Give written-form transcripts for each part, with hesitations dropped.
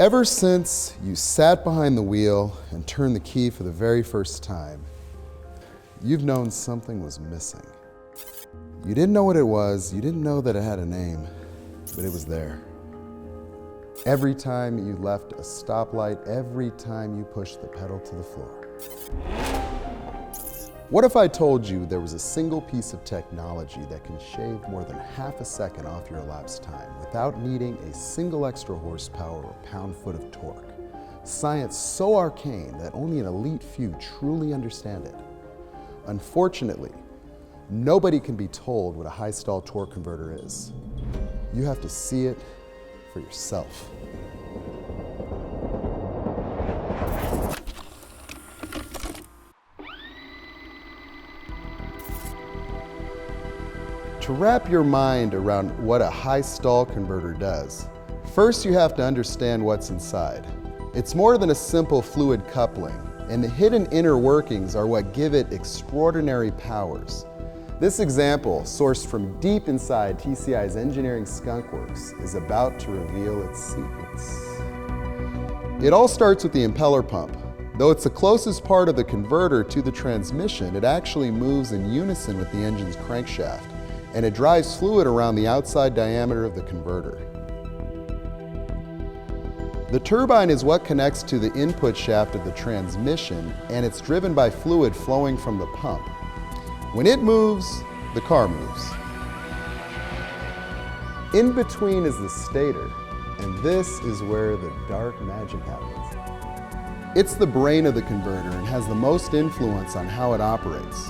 Ever since you sat behind the wheel and turned the key for the very first time, you've known something was missing. You didn't know what it was, you didn't know that it had a name, but it was there. Every time you left a stoplight, every time you pushed the pedal to the floor. What if I told you there was a single piece of technology that can shave more than half a second off your elapsed time without needing a single extra horsepower or pound-foot of torque? Science so arcane that only an elite few truly understand it. Unfortunately, nobody can be told what a high stall torque converter is. You have to see it for yourself. To wrap your mind around what a high stall converter does, first you have to understand what's inside. It's more than a simple fluid coupling, and the hidden inner workings are what give it extraordinary powers. This example, sourced from deep inside TCI's engineering skunkworks, is about to reveal its secrets. It all starts with the impeller pump. Though it's the closest part of the converter to the transmission, it actually moves in unison with the engine's crankshaft, and it drives fluid around the outside diameter of the converter. The turbine is what connects to the input shaft of the transmission, and it's driven by fluid flowing from the pump. When it moves, the car moves. In between is the stator, and this is where the dark magic happens. It's the brain of the converter and has the most influence on how it operates.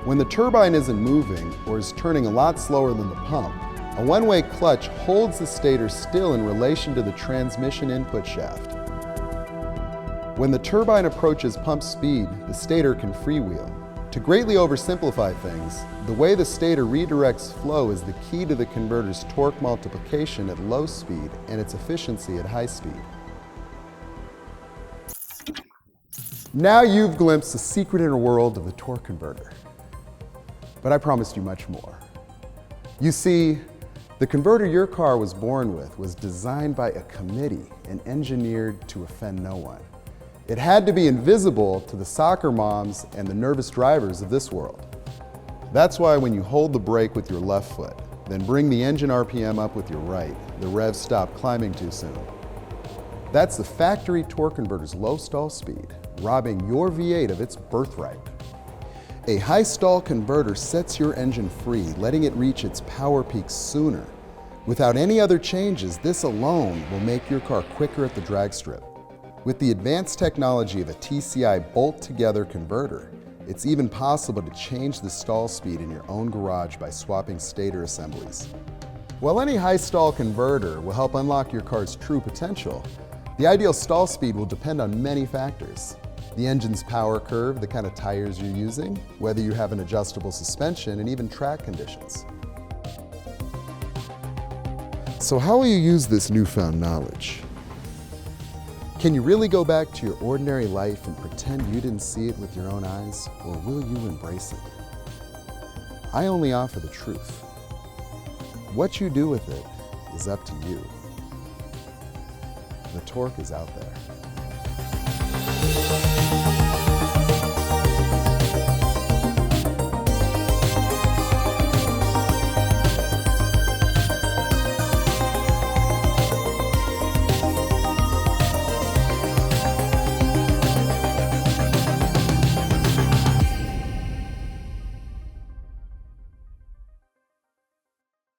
When the turbine isn't moving or is turning a lot slower than the pump, a one-way clutch holds the stator still in relation to the transmission input shaft. When the turbine approaches pump speed, the stator can freewheel. To greatly oversimplify things, the way the stator redirects flow is the key to the converter's torque multiplication at low speed and its efficiency at high speed. Now you've glimpsed the secret inner world of the torque converter. But I promised you much more. You see, the converter your car was born with was designed by a committee and engineered to offend no one. It had to be invisible to the soccer moms and the nervous drivers of this world. That's why when you hold the brake with your left foot, then bring the engine RPM up with your right, the revs stop climbing too soon. That's the factory torque converter's low stall speed, robbing your V8 of its birthright. A high stall converter sets your engine free, letting it reach its power peak sooner. Without any other changes, this alone will make your car quicker at the drag strip. With the advanced technology of a TCI bolt-together converter, it's even possible to change the stall speed in your own garage by swapping stator assemblies. While any high stall converter will help unlock your car's true potential, the ideal stall speed will depend on many factors. The engine's power curve, the kind of tires you're using, whether you have an adjustable suspension, and even track conditions. So how will you use this newfound knowledge? Can you really go back to your ordinary life and pretend you didn't see it with your own eyes, or will you embrace it? I only offer the truth. What you do with it is up to you. The torque is out there.